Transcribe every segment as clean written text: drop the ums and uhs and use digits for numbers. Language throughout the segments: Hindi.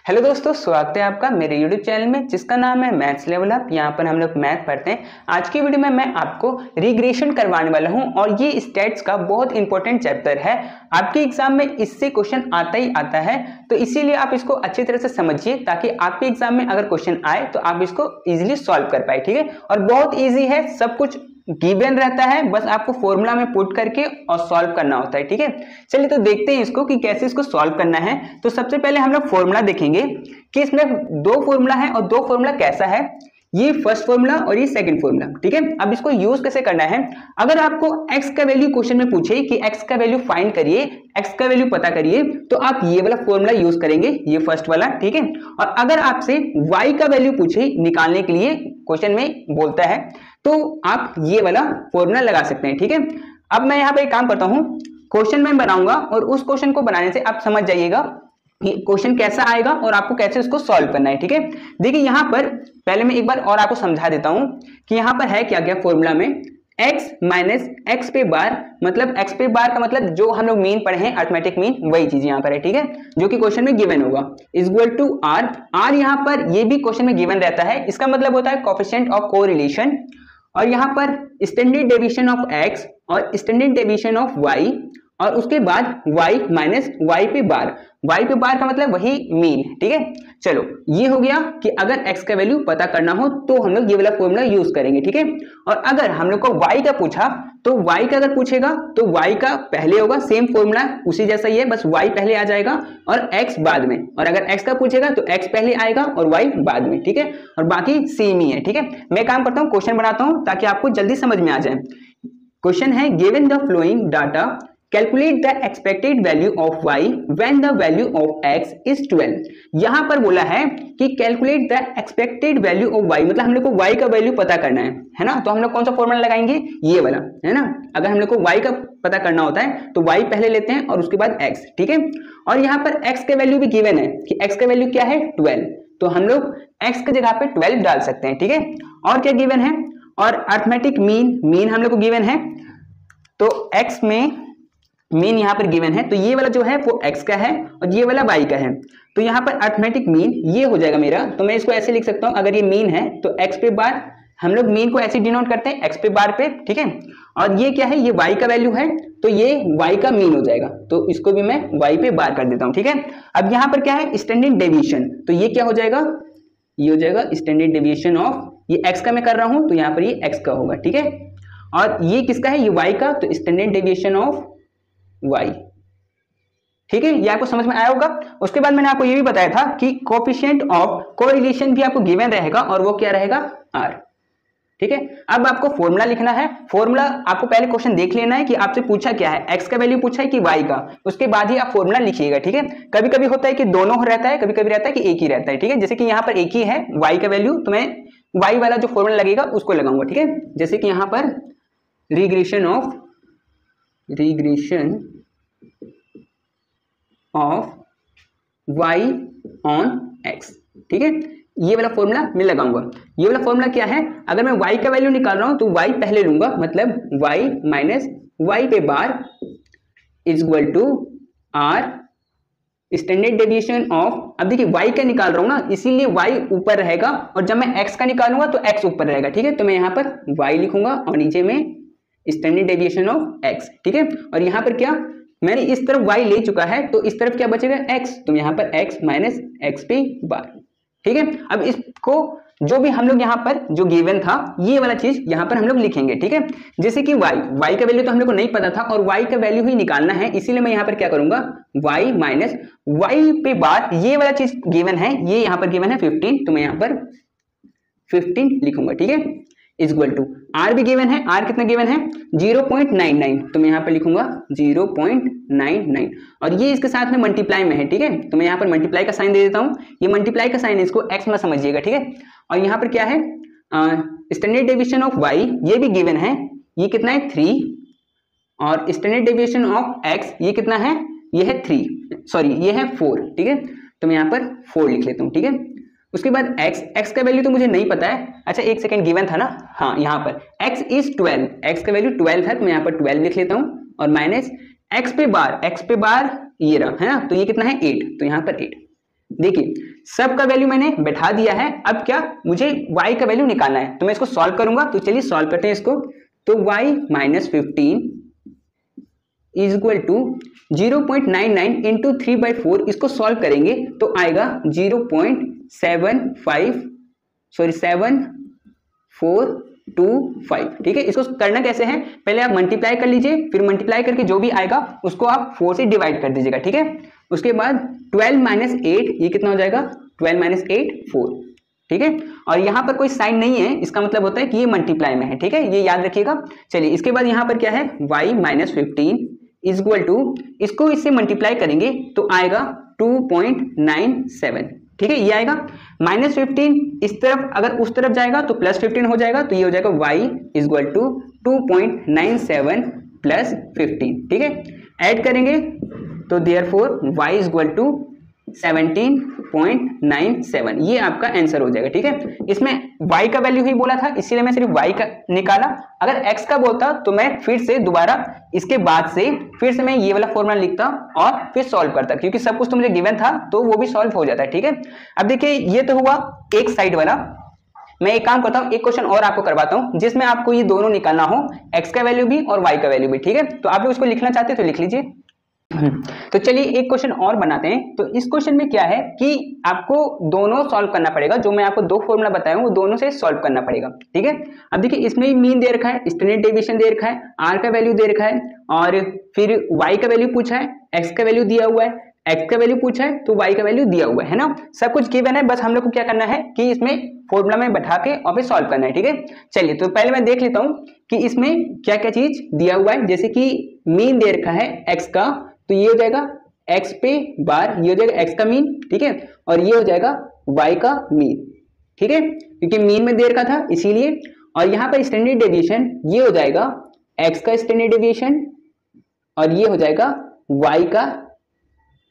हेलो दोस्तों, स्वागत है आपका मेरे YouTube चैनल में जिसका नाम है मैथ्स लेवल अप। यहाँ पर हम लोग मैथ पढ़ते हैं। आज की वीडियो में मैं आपको रिग्रेशन करवाने वाला हूँ और ये स्टैट्स का बहुत इंपॉर्टेंट चैप्टर है। आपके एग्जाम में इससे क्वेश्चन आता ही आता है, तो इसीलिए आप इसको अच्छी तरह से समझिए ताकि आपके एग्जाम में अगर क्वेश्चन आए तो आप इसको इजिली सॉल्व कर पाए। ठीक है, और बहुत ईजी है, सब कुछ गिवन रहता है, बस आपको फॉर्मूला में पुट करके और सॉल्व करना होता है। ठीक है, चलिए तो देखते हैं इसको कि कैसे इसको सॉल्व करना है। तो सबसे पहले हम लोग फॉर्मूला देखेंगे कि इसमें दो फॉर्मूला है और दो फॉर्मूला कैसा है। ये फर्स्ट फॉर्मूला और ये सेकंड फॉर्मूला। ठीक है, अब इसको यूज कैसे करना है। अगर आपको x का वैल्यू क्वेश्चन में पूछे कि x का वैल्यू फाइंड करिए, x का वैल्यू पता करिए, तो आप ये वाला फॉर्मूला यूज करेंगे, ये फर्स्ट वाला। ठीक है, और अगर आपसे y का वैल्यू पूछे निकालने के लिए क्वेश्चन में बोलता है तो आप ये वाला फॉर्मूला लगा सकते हैं। ठीक है, अब मैं यहाँ पे एक काम करता हूँ, क्वेश्चन मैं बनाऊंगा और उस क्वेश्चन को बनाने से आप समझ जाइएगा कि क्वेश्चन कैसा आएगा और आपको कैसे उसको सॉल्व करना है। ठीक है, देखिए यहाँ पर पहले मैं एक बार और आपको समझा देता हूँ कि यहाँ पर है क्या क्या फॉर्मूला में। x माइनस एक्स पे बार, मतलब x पे बार का मतलब जो हम लोग मीन पढ़े हैं, अरिथमेटिक मीन, वही चीज यहाँ पर है। ठीक है, जो कि क्वेश्चन में गिवन होगा, is equal to r. R यहाँ पर ये भी क्वेश्चन में गिवन रहता है, इसका मतलब होता है कोएफिशिएंट ऑफ कोरिलेशन। और यहाँ पर स्टैंडर्ड डेविएशन ऑफ x और स्टैंडर्ड डेविएशन ऑफ y, और उसके बाद y माइनस y पे बार। y पे बार का मतलब वही मीन। ठीक है, चलो ये हो गया कि अगर x का वैल्यू पता करना हो तो हम लोग ये वाला फॉर्मूला यूज करेंगे। ठीक है, और अगर हम लोग को y का पूछा तो y का अगर पूछेगा तो y का पहले होगा, सेम फॉर्मूला उसी जैसा ही है, बस y पहले आ जाएगा और x बाद में। और अगर x का पूछेगा तो x पहले आएगा और y बाद में। ठीक है, और बाकी सेम ही है। ठीक है, मैं काम करता हूँ, क्वेश्चन बनाता हूँ ताकि आपको जल्दी समझ में आ जाए। क्वेश्चन है, given the flowing data, calculate the expected value of y when the value of x is 12। यहां पर बोला है कि calculate the expected value of y, मतलब हम लोग को y का वैल्यू पता करना है ना। तो हम लोग कौन सा फॉर्मूला लगाएंगे, ये वाला, है ना। अगर हम लोग को y का पता करना होता है तो y पहले लेते हैं और उसके बाद x। ठीक है, और यहाँ पर x का वैल्यू भी गिवन है कि x का वैल्यू क्या है, 12, तो हम लोग x की जगह पे 12 डाल सकते हैं। ठीक है, और क्या गिवन है, और अरिथमेटिक मीन, मीन हम लोग को गिवन है, तो x में मीन यहाँ पर गिवन है, तो ये वाला जो है वो x का है और ये वाला y का है। तो यहाँ पर अरिथमेटिक मीन ये हो जाएगा मेरा, तो मैं इसको ऐसे लिख सकता हूँ, अगर ये मीन है तो x पे बार, हम लोग मीन को ऐसे डिनोट करते हैं x पे बार पे। ठीक है, और ये क्या है, ये y का वैल्यू है, तो ये y का मीन हो जाएगा, तो इसको भी मैं y पे बार कर देता हूँ। ठीक है, अब यहाँ पर क्या है, स्टैंडर्ड डेविएशन, तो ये क्या हो जाएगा, ये हो जाएगा स्टैंडर्ड डेविएशन ऑफ, ये x का मैं कर रहा हूँ तो यहाँ पर ये x का होगा। ठीक है, और ये किसका है, ये y का, तो स्टैंडर्ड डेविएशन ऑफ y। ठीक है, ये आपको समझ में आया होगा। उसके बाद मैंने आपको ये भी बताया था कि कोएफिशिएंट ऑफ कोरिलेशन भी आपको गिवन रहेगा और वो क्या रहेगा, r। ठीक है, अब आपको फॉर्मूला लिखना है। फॉर्मूला आपको पहले क्वेश्चन देख लेना है कि आपसे पूछा क्या है, x का वैल्यू पूछा है कि y का, उसके बाद ही आप फॉर्मूला लिखिएगा। ठीक है, कभी कभी होता है कि दोनों रहता है, कभी कभी रहता है कि एक ही रहता है। ठीक है, जैसे कि यहाँ पर एक ही है y का वैल्यू, तो मैं y वाला जो फॉर्मूला लगेगा उसको लगाऊंगा। ठीक है, जैसे कि यहाँ पर regression of y on x। ठीक है, ये वाला फॉर्मूला मैं लगाऊंगा। ये वाला फॉर्मूला क्या है, अगर मैं y का वैल्यू निकाल रहा हूं तो y पहले लूंगा, मतलब y माइनस y पे bar is equal to r standard deviation of. अब देखिए y का निकाल रहा हूं ना, इसीलिए y ऊपर रहेगा, और जब मैं x का निकालूंगा तो x ऊपर रहेगा। ठीक है, तो मैं यहाँ पर y लिखूंगा और नीचे में स्टैंडर्ड डेविएशन ऑफ x। ठीक है, और यहाँ पर क्या, मैंने इस तरफ y ले चुका है तो इस तरफ क्या बचेगा, x, तो यहाँ पर x माइनस x पे बार। ठीक है, अब इसको जो भी हम लोग यहाँ पर जो गिवन था ये वाला चीज यहाँ पर हम लोग लिखेंगे। ठीक है, जैसे कि y का वैल्यू तो हम लोग को नहीं पता था और y का वैल्यू ही निकालना है, इसीलिए मैं यहाँ पर क्या करूंगा, y माइनस y पे बार, ये वाला चीज गिवन है, ये यहाँ पर गिवन है 15, तो मैं यहाँ पर 15 लिखूंगा। ठीक है, इज इक्वल टू r भी गिवन है, r कितना गिवन है, 0.99, तो मैं यहाँ पर लिखूंगा 0.99, और ये इसके साथ में मल्टीप्लाई में है। ठीक है, तो मैं यहाँ पर मल्टीप्लाई का साइन दे देता हूँ, ये मल्टीप्लाई का साइन है, इसको x में समझिएगा। ठीक है, और यहाँ पर क्या है, स्टैंडर्ड डेविएशन ऑफ y, ये भी गिवन है, ये कितना है 3, और स्टैंडर्ड डेविएशन ऑफ x ये कितना है, ये है 3, सॉरी ये है 4। ठीक है, तो मैं यहाँ पर 4 लिख लेता हूँ। ठीक है, उसके बाद x का वैल्यू तो मुझे नहीं पता है, अच्छा एक सेकंड गिवन था ना, हाँ यहाँ पर x इज 12, x का वैल्यू 12 है, तो मैं यहाँ पर 12 लिख लेता हूँ, और माइनस x पे बार ये रहा है ना, तो ये कितना है 8, तो यहाँ पर 8। देखिए सब का वैल्यू मैंने बैठा दिया है, अब क्या मुझे y का वैल्यू निकालना है, तो मैं इसको सॉल्व करूंगा। तो चलिए सॉल्व करते हैं इसको। तो y minus 15 is equal to 0.99 into 3/4, इसको सॉल्व करेंगे तो आएगा 7.425। ठीक है, इसको करना कैसे है, पहले आप मल्टीप्लाई कर लीजिए, फिर मल्टीप्लाई करके जो भी आएगा उसको आप 4 से डिवाइड कर दीजिएगा। ठीक है, उसके बाद 12 माइनस 8, ये कितना हो जाएगा, 12 माइनस 8 4। ठीक है, और यहाँ पर कोई साइन नहीं है, इसका मतलब होता है कि ये मल्टीप्लाई में है। ठीक है, ये याद रखिएगा। चलिए इसके बाद यहाँ पर क्या है, y minus 15 is equal to, इसको इससे मल्टीप्लाई करेंगे तो आएगा 2.97। ठीक है, ये आएगा माइनस 15, इस तरफ अगर उस तरफ जाएगा तो प्लस 15 हो जाएगा, तो ये हो जाएगा y is equal to 2.97 plus 15। ठीक है, ऐड करेंगे तो therefore y is equal to 17.97, ये आपका आंसर हो जाएगा। ठीक है, इसमें y का वैल्यू ही बोला था इसीलिए मैं सिर्फ y का निकाला, अगर x का बोलता तो मैं फिर से दोबारा इसके बाद से फिर से मैं ये वाला फॉर्मूला लिखता और फिर सॉल्व करता, क्योंकि सब कुछ तो मुझे गिवन था तो वो भी सॉल्व हो जाता है। ठीक है, अब देखिए ये तो हुआ एक साइड वाला। मैं एक काम करता हूँ, एक क्वेश्चन और आपको करवाता हूँ जिसमें आपको ये दोनों निकालना हो, x का वैल्यू भी और y का वैल्यू भी। ठीक है, तो आप लोग इसको लिखना चाहते हैं तो लिख लीजिए। तो चलिए एक क्वेश्चन और बनाते हैं। तो इस क्वेश्चन में क्या है कि आपको दोनों सॉल्व करना पड़ेगा, जो मैं आपको दो फॉर्मूला बताया हूं वो दोनों से सॉल्व करना पड़ेगा। ठीक है, अब देखिए इसमें मीन दे रखा है, स्टैंडर्ड डेविएशन दे रखा है, r का वैल्यू दे रखा है और फिर y का वैल्यू पूछा है, x का वैल्यू दिया हुआ है, x का वैल्यू पूछा है तो y का वैल्यू दिया हुआ है ना, सब कुछ गिवन है। बस हम लोग को क्या करना है कि इसमें फॉर्मूला में बैठा के और फिर सॉल्व करना है। ठीक है, चलिए तो पहले मैं देख लेता हूं कि इसमें क्या क्या चीज दिया हुआ है। जैसे कि मीन दे रखा है x का, तो ये हो जाएगा x पे बार, ये हो जाएगा x का मीन। ठीक है, और ये हो जाएगा y का मीन। ठीक है, क्योंकि मीन में दे रखा था इसीलिए। और यहाँ पर स्टैंडर्ड डेविएशन ये हो जाएगा x का स्टैंडर्ड डेविएशन और ये हो जाएगा y का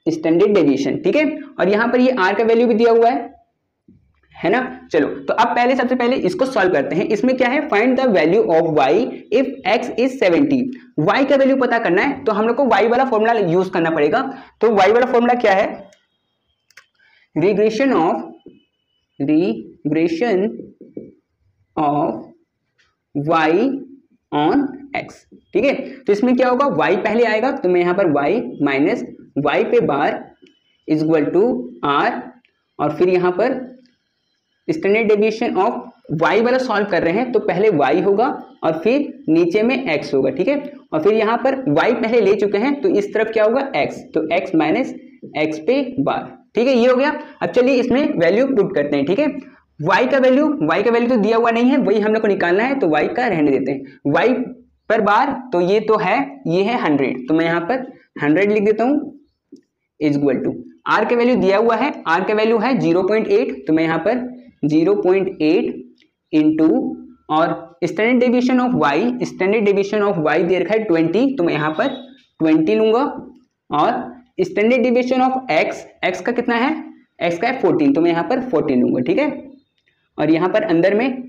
स्टैंडर्ड डेविएशन। ठीक है, और यहाँ पर ये r का वैल्यू भी दिया हुआ है ना। चलो तो अब पहले सबसे पहले इसको सॉल्व करते हैं। इसमें क्या है, find the value of y if x is 70। y का वैल्यू पता करना है तो हम लोग को y वाला फॉर्मूला यूज करना पड़ेगा। तो y वाला फॉर्मूला क्या है, regression of y on x। ठीक है, तो इसमें क्या होगा, y पहले आएगा तो मैं यहाँ पर y माइनस y पे bar is equal to r, और फिर यहाँ पर स्टैंडर्ड डेविएशन ऑफ y वाला सॉल्व कर रहे हैं तो पहले y होगा और फिर नीचे में x होगा। ठीक है, और फिर यहाँ पर y पहले ले चुके हैं तो इस तरफ क्या होगा x, तो x माइनस x पे बार। ठीक है, ये हो गया। अब चलिए इसमें वैल्यू पुट करते हैं। ठीक है, y का वैल्यू तो दिया हुआ नहीं है, वही हम लोग को निकालना है, तो y का रहने देते हैं। y पर बार तो ये तो है, ये है 100, तो मैं यहाँ पर 100 लिख देता हूँ इज इक्वल टू, r का वैल्यू दिया हुआ है, r का वैल्यू है 0.8, तो मैं यहाँ पर 0.8 इंटू, और स्टैंडर्ड डेविएशन ऑफ y दे रखा है 20, तो मैं यहाँ पर 20 लूंगा, और स्टैंडर्ड डेविएशन ऑफ x का कितना है, x का है 14, तो मैं यहाँ पर 14 लूंगा। ठीक है, और यहाँ पर अंदर में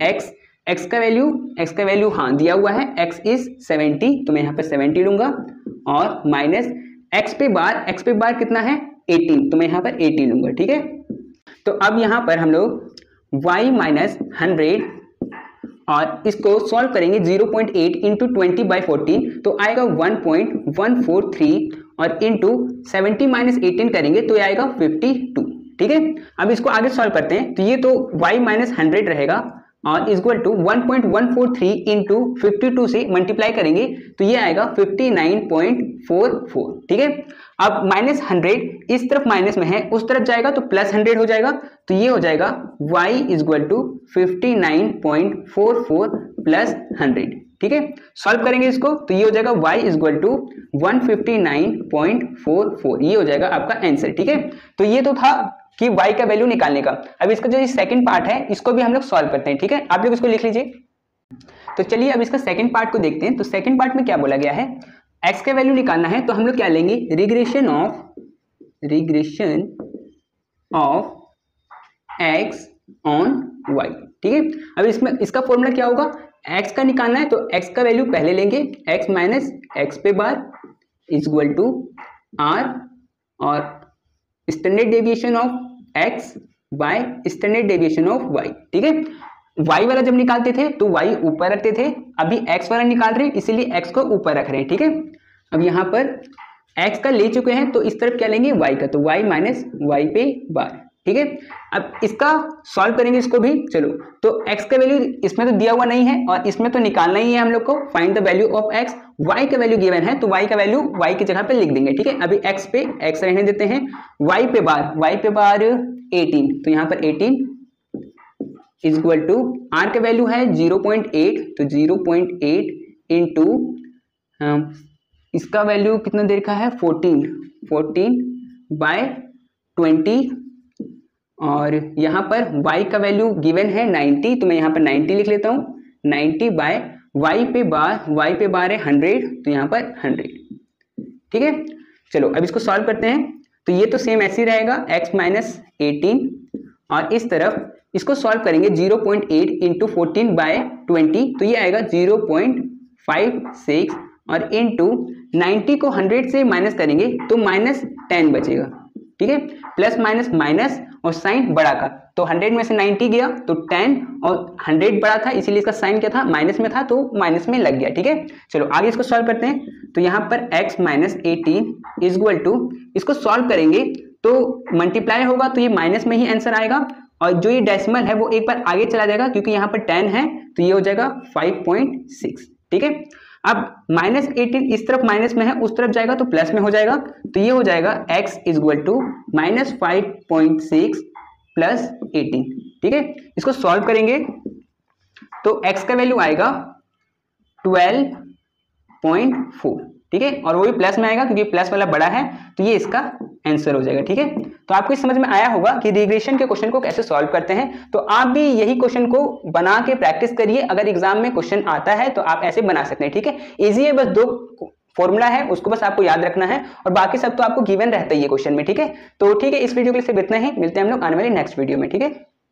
x का वैल्यू हाँ दिया हुआ है, x इज 70, तो मैं यहाँ पर 70 लूंगा, और माइनस x पे बार कितना है 18, तो मैं यहाँ पर 18 लूंगा। ठीक है, तो अब यहाँ पर हम लोग y माइनस 100 और इसको सॉल्व करेंगे 0.8 इंटू 20/14, तो आएगा 1.143, और इंटू 70 माइनस 18 करेंगे तो ये आएगा 52। ठीक है, अब इसको आगे सॉल्व करते हैं, तो ये तो y माइनस 100 रहेगा और इक्वल टू 1.143 इंटू 52 से मल्टीप्लाई करेंगे तो ये आएगा 59.44। ठीक है, अब माइनस 100 इस तरफ माइनस में है, उस तरफ जाएगा तो प्लस 100 हो जाएगा, तो ये हो जाएगा y इक्वल टू 59.44 प्लस 100। ठीक है, सॉल्व करेंगे इसको तो ये हो जाएगा y इक्वल टू 159.44, ये हो जाएगा आपका आंसर। ठीक है, तो ये तो था कि y का वैल्यू निकालने का। अब इसका जो सेकंड पार्ट है इसको भी हम लोग सॉल्व करते हैं। ठीक है, आप लोग इसको लिख लीजिए। तो चलिए अब इसका सेकंड पार्ट को देखते हैं। तो सेकंड पार्ट में क्या बोला गया है, x का वैल्यू निकालना है, तो हम लोग क्या लेंगे, regression of x on y। ठीक है, अब इसमें इसका फॉर्मूला क्या होगा, x का निकालना है तो x का वैल्यू पहले लेंगे, x माइनस x पे bar is equal to r, और standard deviation of x by standard deviation of y, ठीक है। y वाला जब निकालते थे तो y ऊपर रखते थे, अभी x वाला निकाल रहे हैं इसीलिए x को ऊपर रख रहे हैं, ठीक है। अब यहाँ पर x का ले चुके हैं तो इस तरफ क्या लेंगे y का, तो y माइनस वाई पे बार, ठीक है। अब इसका सॉल्व करेंगे इसको भी, चलो। तो x का वैल्यू इसमें तो दिया हुआ नहीं है और इसमें तो निकालना ही है हम लोग को, find the value of x, y का वैल्यू गिवन है तो y का वैल्यू y की जगह पे लिख देंगे, ठीक है। अभी x पे x रहने देते हैं, y पे बार 18, तो यहाँ पर 18 इज इक्वल टू r का वैल्यू है 0.8, तो 0.8 इंटू इसका वैल्यू कितना देर का है 14 बाय 20, और यहाँ पर y का वैल्यू गिवन है 90, तो मैं यहाँ पर 90 लिख लेता हूँ, 90 बाय y पे बार है 100, तो यहाँ पर 100, ठीक है। चलो अब इसको सॉल्व करते हैं, तो ये तो सेम ऐसे ही रहेगा x माइनस 18, और इस तरफ इसको सॉल्व करेंगे 0.8 इंटू 14 बाय 20, तो ये आएगा 0.56, और इंटू 90 को 100 से माइनस करेंगे तो -10 बचेगा, ठीक है। प्लस माइनस माइनस और साइन बड़ा का, तो 100 में से 90 गया तो 10, और 100 बड़ा था इसीलिए इसका साइन क्या था, माइनस में था तो माइनस में लग गया, ठीक है। चलो आगे इसको सॉल्व करते हैं, तो यहाँ पर x minus 18 is equal to, इसको सॉल्व करेंगे तो मल्टीप्लाई होगा तो ये माइनस में ही आंसर आएगा, और जो ये डेसिमल है वो एक बार आगे चला जाएगा क्योंकि यहाँ पर 10 है तो ये हो जाएगा 5.6, ठीक है। अब -18 इस तरफ माइनस में है, उस तरफ जाएगा तो प्लस में हो जाएगा, तो ये हो जाएगा x is equal to -5.6 plus 18, ठीक है। इसको सॉल्व करेंगे तो x का वैल्यू आएगा 12.4, ठीक है, और वो भी प्लस में आएगा क्योंकि प्लस वाला बड़ा है, तो ये इसका आंसर हो जाएगा, ठीक है। तो आपको इस समझ में आया होगा कि रिग्रेशन के क्वेश्चन को कैसे सॉल्व करते हैं, तो आप भी यही क्वेश्चन को बना के प्रैक्टिस करिए, अगर एग्जाम में क्वेश्चन आता है तो आप ऐसे बना सकते हैं, ठीक है। इजी है, बस 2 फॉर्मूला है उसको बस आपको याद रखना है, और बाकी सब तो आपको गिवन रहता है ये क्वेश्चन में, ठीक है। तो ठीक है, इस वीडियो के लिए सिर्फ इतना ही, मिलते हैं हम लोग आने वाली नेक्स्ट वीडियो में, ठीक है।